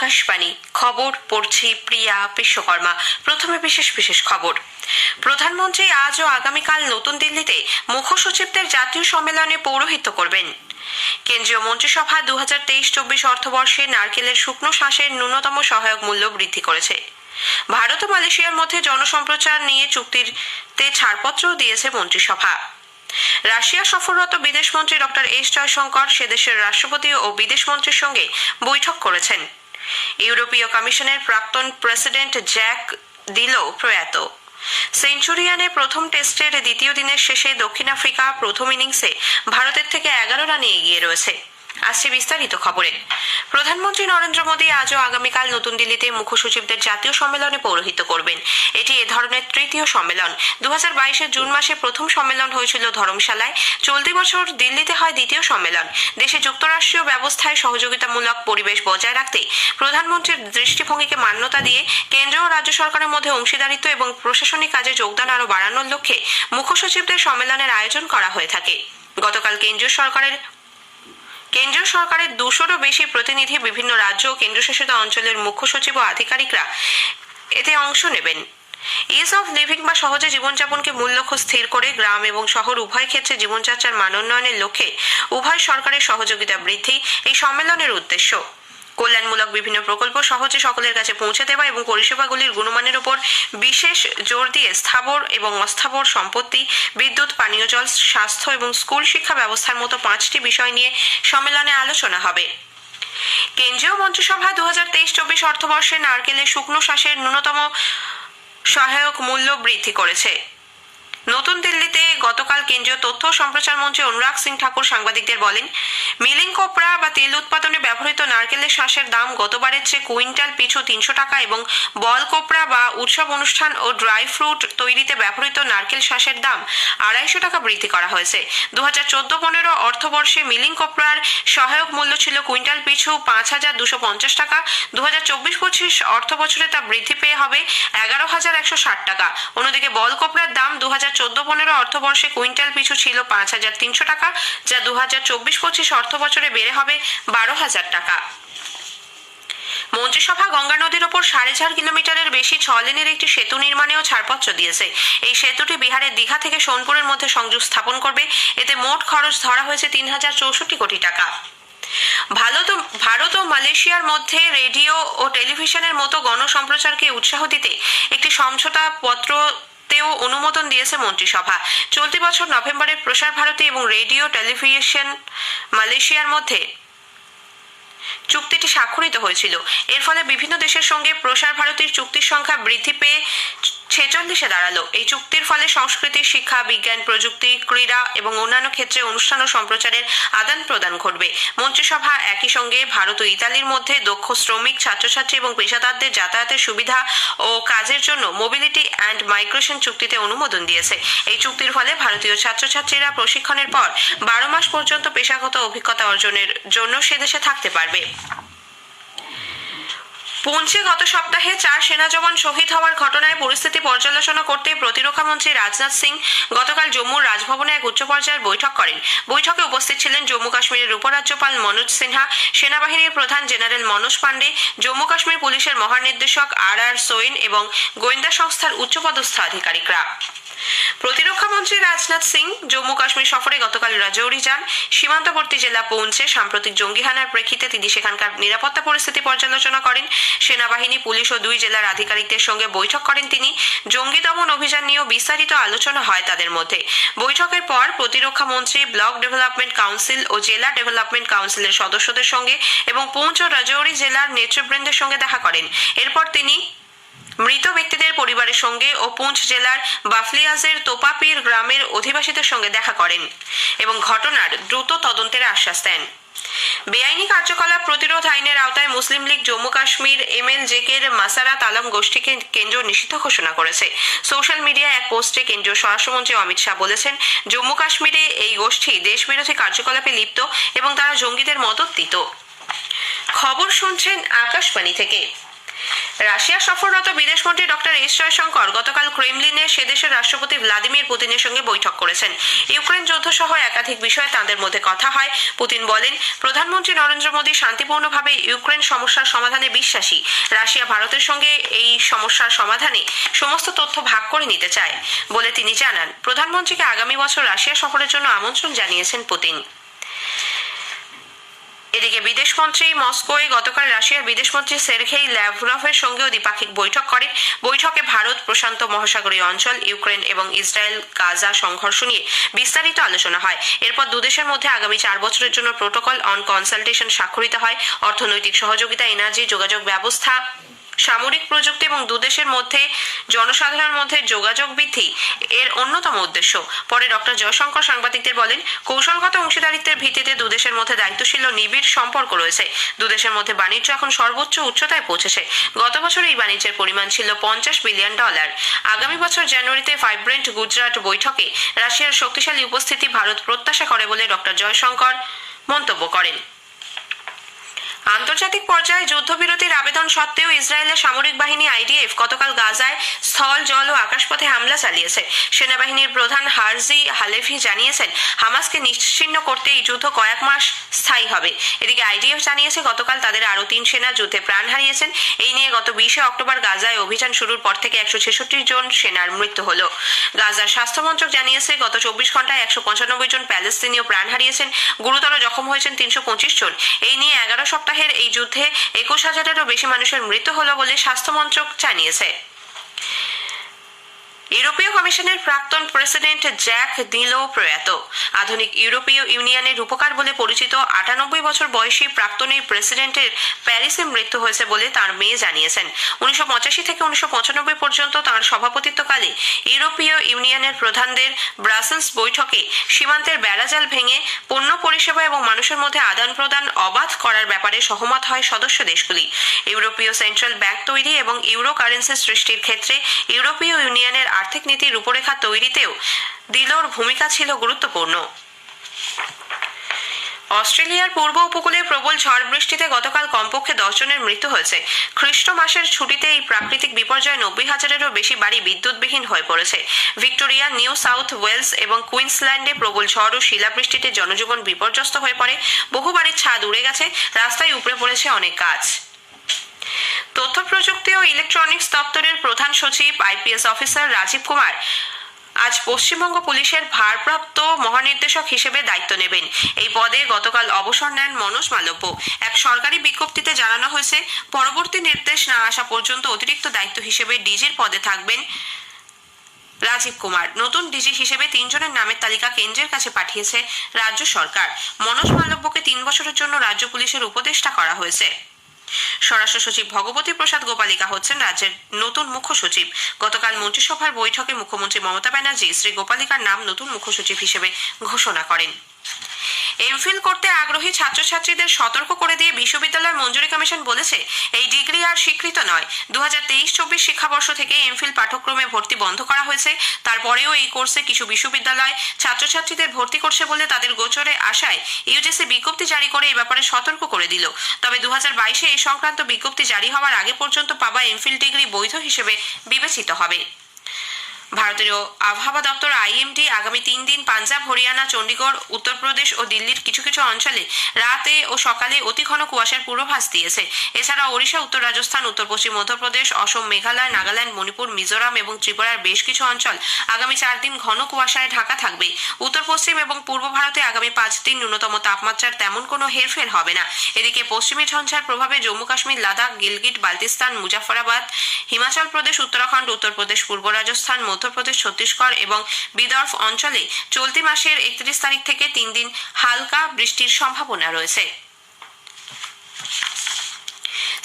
আকাশবাণী খবর পড়ছি প্রিয়া বিশ্বকর্মা। প্রথমে বিশেষ বিশেষ খবর। প্রধানমন্ত্রী আজ ও আগামীকাল নতুন দিল্লিতে মুখ্য সচিবদের জাতীয় সম্মেলনে পৌরোহিত্য করবেন। কেন্দ্রীয় মন্ত্রিসভা 2023-24 অর্থবর্ষে নারকেলের শুকনো শাঁসের ন্যূনতম সহায়ক মূল্য বৃদ্ধি করেছে। ভারত ও মালয়েশিয়ার মধ্যে জনসম্প্রচার নিয়ে চুক্তিতে ছাড়পত্রও দিয়েছে মন্ত্রিসভা। রাশিয়া সফররত বিদেশমন্ত্রী ডক্টর এস জয়শঙ্কর সে দেশের রাষ্ট্রপতি ও বিদেশমন্ত্রীর সঙ্গে বৈঠক করেছেন। ইউরোপীয় কমিশনের প্রাক্তন প্রেসিডেন্ট জ্যাক দিলো প্রয়াত। সেঞ্চুরিয়ানে প্রথম টেস্টের দ্বিতীয় দিনের শেষে দক্ষিণ আফ্রিকা প্রথম ইনিংসে ভারতের থেকে 11 রানে এগিয়ে রয়েছে। আসছে বিস্তারিত খবরে। প্রধানমন্ত্রী নরেন্দ্র মোদী আজ ও আগামীকাল নতুন দিল্লিতে মুখ্য সচিবদের জাতীয় সম্মেলনে পৌরোহিত্য করবেন। এটি এ ধরনের তৃতীয় সম্মেলন। 2022-এর জুন মাসে প্রথম সম্মেলন হয়েছিল ধর্মশালায়। চলতি বছর দিল্লিতে হয় দ্বিতীয় সম্মেলন। দেশে যুক্তরাষ্ট্রীয় ব্যবস্থায় সহযোগিতামূলক পরিবেশ বজায় রাখতে প্রধানমন্ত্রীর দৃষ্টিভঙ্গিকে মান্যতা দিয়ে কেন্দ্র ও রাজ্য সরকারের মধ্যে অংশীদারিত্ব এবং প্রশাসনিক কাজে যোগদান আরও বাড়ানোর লক্ষ্যে মুখ্য সচিবদের সম্মেলনের আয়োজন করা হয়ে থাকে। গতকাল কেন্দ্রীয় সরকারের 200-রও বেশি প্রতিনিধি, বিভিন্ন রাজ্য ও কেন্দ্রশাসিত অঞ্চলের মুখ্য সচিব ও আধিকারিকরা এতে অংশ নেবেন। ইজ অফ লিভিং বা সহজে জীবনযাপনকে মূল লক্ষ্য স্থির করে গ্রাম এবং শহর উভয় ক্ষেত্রে জীবনযাত্রার মান উন্নয়নের লক্ষ্যে উভয় সরকারের সহযোগিতা বৃদ্ধি এই সম্মেলনের উদ্দেশ্য। কল্যাণমূলক বিভিন্ন প্রকল্প সহজে সকলের কাছে পৌঁছে দেওয়া এবং পরিষেবাগুলির গুণমানের উপর বিশেষ জোর দিয়ে স্থাবর এবং অস্থাবর সম্পত্তি, বিদ্যুৎ, পানীয় জল, স্বাস্থ্য এবং স্কুল শিক্ষা ব্যবস্থার মতো 5টি বিষয় নিয়ে সম্মেলনে আলোচনা হবে। কেন্দ্রীয় মন্ত্রিসভা 2023-24 অর্থবর্ষে নারকেলের শুকনো শাঁসের ন্যূনতম সহায়ক মূল্য বৃদ্ধি করেছে। নতুন দিল্লিতে গতকাল কেন্দ্রীয় তথ্য ও সম্প্রচার মন্ত্রী অনুরাগ সিং ঠাকুর সাংবাদিকদের বলেন, মিলিং কোপরা বা তেল উৎপাদনে ব্যবহৃত নারকেলের শাঁসের দাম গতবারের চেয়ে কুইন্টাল পিছু 300 টাকা এবং বল কোপরা বা উৎসব অনুষ্ঠান ও ড্রাই ফ্রুট তৈরিতে ব্যবহৃত নারকেল শাঁসের দাম 250 টাকা বৃদ্ধি করা হয়েছে। 2014-15 অর্থবর্ষে মিলিং কোপরার সহায়ক মূল্য ছিল কুইন্টাল পিছু 5250 টাকা। 2024-25 অর্থবছরে তা বৃদ্ধি পেয়ে হবে 11,160 টাকা। অন্যদিকে বল কোপরার দাম 2014-15 অর্থবর্ষে কুইন্টাল পিছু ছিল 5,300 টাকা, যা 2024-25 অর্থবছরে বেড়ে হবে 12,000 টাকা। মন্ত্রিসভা গঙ্গা নদীর ওপর 4.5 কিলোমিটারের বেশি 6 লেনের একটি সেতু নির্মাণেও ছাড়পত্র দিয়েছে। এই সেতুটি বিহারের দীঘা থেকে সোনপুরের মধ্যে সংযোগ স্থাপন করবে। এতে মোট খরচ ধরা হয়েছে 3,064 কোটি টাকা। ভারত ও মালয়েশিয়ার মধ্যে রেডিও ও টেলিভিশনের মতো গণসম্প্রচারকে উৎসাহ দিতে একটি সমঝোতা পত্র তেও অনুমোদন দিয়েছে মন্ত্রিসভা। চলতি বছর নভেম্বরে প্রসার ভারতী এবং রেডিও টেলিভিশন মালয়েশিয়ার মধ্যে চুক্তিটি স্বাক্ষরিত হয়েছিল। এর ফলে বিভিন্ন দেশের সঙ্গে প্রসার ভারতীর চুক্তির সংখ্যা বৃদ্ধি পেয়ে 46-এ দাঁড়ালো। এই চুক্তির ফলে সংস্কৃতি, শিক্ষা, বিজ্ঞান, প্রযুক্তি, ক্রীড়া এবং অন্যান্য ক্ষেত্রে অনুষ্ঠান ও সম্প্রচারের আদান প্রদান ঘটবে। মন্ত্রিসভা একই সঙ্গে ভারত ও ইতালির মধ্যে দক্ষ শ্রমিক, ছাত্রছাত্রী এবং পেশাদারদের যাতায়াতের সুবিধা ও কাজের জন্য মোবিলিটি অ্যান্ড মাইগ্রেশন চুক্তিতে অনুমোদন দিয়েছে। এই চুক্তির ফলে ভারতীয় ছাত্রছাত্রীরা প্রশিক্ষণের পর 12 মাস পর্যন্ত পেশাগত অভিজ্ঞতা অর্জনের জন্য সে দেশে থাকতে পারবে। পুঞ্চে গত সপ্তাহে 4 সেনা জওয়ান শহীদ হওয়ার ঘটনায় পরিস্থিতি পর্যালোচনা করতে প্রতিরক্ষা মন্ত্রী রাজনাথ সিং গতকাল জম্মুর রাজভবনে এক উচ্চ পর্যায়ের বৈঠক করেন। বৈঠকে উপস্থিত ছিলেন জম্মু কাশ্মীরের উপরাজ্যপাল মনোজ সিনহা, সেনাবাহিনীর প্রধান জেনারেল মনোজ পান্ডে, জম্মু কাশ্মীর পুলিশের মহানির্দেশক আর সোয়েন এবং গোয়েন্দা সংস্থার উচ্চপদস্থ আধিকারিকরা। প্রতিরক্ষা মন্ত্রী রাজনাথ সিং জম্মু কাশ্মীর সফরে গতকাল রাজৌরি যান। সীমান্তবর্তী জেলা পৌঁছে সাম্প্রতিক জঙ্গি হানার প্রেক্ষিতে তিনি সেখানকার নিরাপত্তা পরিস্থিতি পর্যালোচনা করেন। সেনাবাহিনী, পুলিশ ও 2 জেলার আধিকারিকদের সঙ্গে বৈঠক করেন তিনি। জঙ্গি দমন অভিযান নিয়েও বিস্তারিত আলোচনা হয় তাদের মধ্যে। বৈঠকের পর প্রতিরক্ষা মন্ত্রী ব্লক ডেভেলপমেন্ট কাউন্সিল ও জেলা ডেভেলপমেন্ট কাউন্সিলের সদস্যদের সঙ্গে এবং পুঞ্চ ও রাজৌরি জেলার নেতৃবৃন্দের সঙ্গে দেখা করেন। এরপর তিনি মৃত ব্যক্তিদের পরিবারের সঙ্গে ও পুঞ্চ জেলার বাফলিয়াজের তোপাপীর গ্রামের অধিবাসীদের সঙ্গে দেখা করেন এবং ঘটনার দ্রুত তদন্তের আশ্বাস দেন। বেআইনি কার্যকলাপ প্রতিরোধ আইনের আওতায় মুসলিম লীগ জম্মু কাশ্মীর MLJK-র মাসারাত আলম গোষ্ঠীকে কেন্দ্র নিষিদ্ধ ঘোষণা করেছে। সোশ্যাল মিডিয়ায় এক পোস্টে কেন্দ্রীয় স্বরাষ্ট্রমন্ত্রী অমিত শাহ বলেছেন, জম্মু কাশ্মীরে এই গোষ্ঠী দেশবিরোধী কার্যকলাপে লিপ্ত এবং তারা জঙ্গিদের মদত দিত। খবর শুনছেন আকাশবাণী থেকে। রাশিয়া সফররত বিদেশমন্ত্রী ডক্টর এস জয়শঙ্কর গতকাল ক্রেমলিনে সে দেশের রাষ্ট্রপতি ভ্লাদিমির পুতিনের সঙ্গে বৈঠক করেছেন। ইউক্রেন যুদ্ধ সহ একাধিক বিষয়ে তাঁদের মধ্যে কথা হয়। পুতিন বলেন, প্রধানমন্ত্রী নরেন্দ্র মোদী শান্তিপূর্ণভাবে ইউক্রেন সমস্যার সমাধানে বিশ্বাসী। রাশিয়া ভারতের সঙ্গে এই সমস্যার সমাধানে সমস্ত তথ্য ভাগ করে নিতে চায় বলে তিনি জানান। প্রধানমন্ত্রীকে আগামী বছর রাশিয়া সফরের জন্য আমন্ত্রণ জানিয়েছেন পুতিন। এদিকে বিদেশমন্ত্রী মস্কোয় গতকাল রাশিয়ার বিদেশমন্ত্রী সের্গেই ল্যাভরভের সঙ্গেও দ্বিপাক্ষিক বৈঠক করেন। বৈঠকে ভারত প্রশান্ত মহাসাগরীয় অঞ্চল, ইউক্রেন এবং ইসরায়েল গাজা সংঘর্ষ নিয়ে বিস্তারিত আলোচনা হয়। এরপর দুদেশের মধ্যে আগামী 4 বছরের জন্য প্রোটোকল অন কনসালটেশন স্বাক্ষরিত হয়। অর্থনৈতিক সহযোগিতা, এনার্জি, যোগাযোগ ব্যবস্থা, সামরিক প্রযুক্তি এবং দুদেশের মধ্যে জনসাধারণের মধ্যে যোগাযোগ বৃদ্ধি এর অন্যতম উদ্দেশ্য। পরে ডক্টর জয়শঙ্কর সাংবাদিকদের বলেন, কৌশলগত অংশীদারিত্বের ভিত্তিতে দুদেশের মধ্যে দায়িত্বশীল ও নিবিড় সম্পর্ক রয়েছে। দুদেশের মধ্যে বাণিজ্য এখন সর্বোচ্চ উচ্চতায় পৌঁছেছে। গত বছর এই বাণিজ্যের পরিমাণ ছিল $50 বিলিয়ন। আগামী বছর জানুয়ারিতে ভাইব্রেন্ট গুজরাট বৈঠকে রাশিয়ার শক্তিশালী উপস্থিতি ভারত প্রত্যাশা করে বলে ডক্টর জয়শঙ্কর মন্তব্য করেন। আন্তর্জাতিক পর্যায়ে যুদ্ধবিরতির আবেদন সত্ত্বেও ইসরায়েলের সামরিক বাহিনী আইডিএফ গতকাল গাজায় স্থল, জল ও আকাশপথে হামলা চালিয়েছে। সেনাবাহিনীর প্রধান হারজি হালেভি জানিয়েছেন, হামাসকে নিশ্চিহ্ন করতে এই যুদ্ধ কয়েক মাস স্থায়ী হবে। এদিকে আইডিএফ জানিয়েছে, গতকাল তাদের আরও 3 সেনা যুদ্ধে প্রাণ হারিয়েছেন। এই নিয়ে গত 20 অক্টোবর গাজায় অভিযান শুরুর পর থেকে 166 জন সেনার মৃত্যু হল। গাজার স্বাস্থ্য মন্ত্রক জানিয়েছে, গত 24 ঘন্টায় 195 জন প্যালেস্তিনীয় প্রাণ হারিয়েছেন। গুরুতর জখম হয়েছেন 325 জন। এই নিয়ে 11 সপ্তাহের এই যুদ্ধে 21,000-এরও বেশি মানুষের মৃত্যু হলো বলে স্বাস্থ্য মন্ত্রক জানিয়েছে। ইউরোপীয় কমিশনের প্রাক্তন প্রেসিডেন্ট জ্যাক দিলো প্রয়াত। আধুনিক ইউরোপীয় ইউনিয়নের রূপকার বলে পরিচিত 98 বছর বয়সী প্রাক্তন এই প্রেসিডেন্টের প্যারিসে মৃত্যু হয়েছে বলে তার মেয়ে জানিয়েছেন। 1985 থেকে 1995 পর্যন্ত তাঁর সভাপতিত্বকালে ইউরোপীয় ইউনিয়নের প্রধানদের ব্রাসেলস বৈঠকে সীমান্তের বেড়াজাল ভেঙে পণ্য, পরিষেবা এবং মানুষের মধ্যে আদান প্রদান অবাধ করার ব্যাপারে সহমত হয় সদস্য দেশগুলি। ইউরোপীয় সেন্ট্রাল ব্যাংক তৈরি এবং ইউরো কারেন্সি সৃষ্টির ক্ষেত্রে ইউরোপীয় ইউনিয়নের আর্থিক নীতির রূপরেখা তৈরিতেও দিলোর ভূমিকা ছিল গুরুত্বপূর্ণ। অস্ট্রেলিয়ার পূর্ব উপকূলে প্রবল ঝড় বৃষ্টিতে গতকাল কমপক্ষে 10 জনের মৃত্যু হয়েছে। খ্রিস্ট মাসের ছুটিতে এই প্রাকৃতিক বিপর্যয়ে 90,000-এরও বেশি বাড়ি বিদ্যুৎবিহীন হয়ে পড়েছে। ভিক্টোরিয়া, নিউ সাউথ ওয়েলস এবং কুইন্সল্যান্ডে প্রবল ঝড় ও শিলাবৃষ্টিতে জনজীবন বিপর্যস্ত হয়ে পড়ে। বহু বাড়ির ছাদ উড়ে গেছে, রাস্তায় উপড়ে পড়েছে অনেক গাছ। তথ্য প্রযুক্তি ও ইলেকট্রনিক্স দপ্তরের প্রধান সচিব আইপিএস অফিসার রাজীব কুমার আজ পশ্চিমবঙ্গ পুলিশের ভারপ্রাপ্ত মহানির্দেশক হিসেবে দায়িত্ব নেবেন। এই পদে গতকাল অবসর নেন মনোজ মালব্য। এক সরকারি বিজ্ঞপ্তিতে জানানো হয়েছে, পরবর্তী নির্দেশ না আসা পর্যন্ত অতিরিক্ত দায়িত্ব হিসেবে ডিজির পদে থাকবেন রাজীব কুমার। নতুন ডিজি হিসেবে 3 জনের নামের তালিকা কেন্দ্রের কাছে পাঠিয়েছে রাজ্য সরকার। মনোজ মালব্যকে 3 বছরের জন্য রাজ্য পুলিশের উপদেষ্টা করা হয়েছে। স্বরাষ্ট্র সচিব ভগবতী প্রসাদ গোপালিকা হচ্ছেন রাজ্যের নতুন মুখ্য সচিব। গতকাল মন্ত্রিসভার বৈঠকে মুখ্যমন্ত্রী মমতা ব্যানার্জি শ্রী গোপালিকার নাম নতুন মুখ্য সচিব হিসেবে ঘোষণা করেন। এমফিল করতে আগ্রহী ছাত্রছাত্রীদের সতর্ক করে দিয়ে বিশ্ববিদ্যালয় মঞ্জুরি কমিশন বলেছে, এই ডিগ্রি আর স্বীকৃত নয়। 2023-24 শিক্ষাবর্ষ থেকে এমফিল পাঠ্যক্রমে ভর্তি বন্ধ করা হয়েছে। তারপরেও এই কোর্সে কিছু বিশ্ববিদ্যালয় ছাত্রছাত্রীদের ভর্তি করছে বলে তাদের গোচরে আসায় ইউজিসি বিজ্ঞপ্তি জারি করে এই ব্যাপারে সতর্ক করে দিল। তবে 2022-এ এই সংক্রান্ত বিজ্ঞপ্তি জারি হওয়ার আগে পর্যন্ত পাওয়া এমফিল ডিগ্রি বৈধ হিসেবে বিবেচিত হবে। ভারতীয় আবহাওয়া দপ্তর আইএমডি আগামী 3 দিন পাঞ্জাব, হরিয়ানা, চণ্ডীগড়, উত্তরপ্রদেশ ও দিল্লির কিছু কিছু অঞ্চলে রাতে ও সকালে অতি ঘন কুয়াশার পূর্বাভাস দিয়েছে। এছাড়া ওড়িশা, উত্তর রাজস্থান, উত্তর পশ্চিম মধ্যপ্রদেশ, অসম, মেঘালয়, নাগাল্যান্ড, মণিপুর, মিজোরাম এবং ত্রিপুরার বেশ কিছু অঞ্চল আগামী 4 দিন ঘন কুয়াশায় ঢাকা থাকবে। উত্তর পশ্চিম এবং পূর্ব ভারতে আগামী 5 দিন ন্যূনতম তাপমাত্রার তেমন কোনো হেরফের হবে না। এদিকে পশ্চিমী ঝঞ্ঝার প্রভাবে জম্মু কাশ্মীর, লাদাখ, গিলগিট বালতিস্তান, মুজাফরাবাদ, হিমাচল প্রদেশ, উত্তরাখণ্ড, উত্তরপ্রদেশ, পূর্ব রাজস্থান, মধ্যপ্রদেশ, ছত্তিশগড় এবং বিদর্ভ অঞ্চলে চলতি মাসের 31 তারিখ থেকে 3 দিন হালকা বৃষ্টির সম্ভাবনা রয়েছে।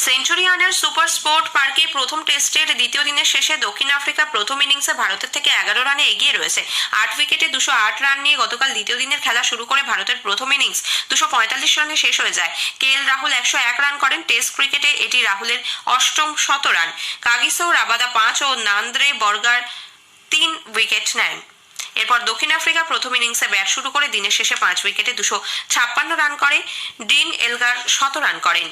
সেঞ্চুরিয়ানের সুপার স্পোর্ট পার্কে প্রথম টেস্টের দ্বিতীয় দিনের শেষে দক্ষিণ আফ্রিকা প্রথম ইনিংসে ভারতের থেকে 11 রানে এগিয়ে রয়েছে। 8 উইকেটে 208 রান নিয়ে গতকাল দ্বিতীয় দিনের খেলা শুরু করে ভারতের প্রথম ইনিংস 245 রানে শেষ হয়ে যায়। কেএল রাহুল 101 রান করেন। টেস্ট ক্রিকেটে এটি রাহুলের 8ম শতরান। কাগিসো রাবাদা 5 ও নান্দ্রে বর্গার 3 উইকেট নেন। এরপর দক্ষিণ আফ্রিকা প্রথম ইনিংসে ব্যাট শুরু করে দিনের শেষে 5 উইকেটে 256 রান করে। ডিন এলগার 100 রান করেন।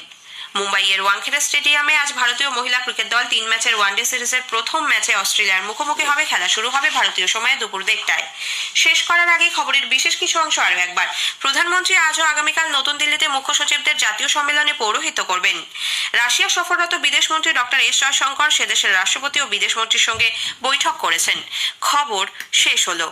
মুম্বাইয়ের ওয়াংখেড়ে স্টেডিয়ামে আজ ভারতীয় মহিলা ক্রিকেট দল 3 ম্যাচের ওয়ানডে সিরিজের প্রথম ম্যাচে অস্ট্রেলিয়ার মুখোমুখি হবে। খেলা শুরু হবে ভারতীয় সময়ে দুপুর 1টায়। শেষ করার আগে খবরের বিশেষ কিছু অংশ আরও একবার। প্রধানমন্ত্রী আজ ও আগামীকাল নতুন দিল্লিতে মুখ্য সচিবদের জাতীয় সম্মেলনে পৌরোহিত্য করবেন। রাশিয়া সফররত বিদেশমন্ত্রী ডক্টর এস জয়শঙ্কর সে দেশের রাষ্ট্রপতি ও বিদেশমন্ত্রীর সঙ্গে বৈঠক করেছেন। খবর শেষ হলো।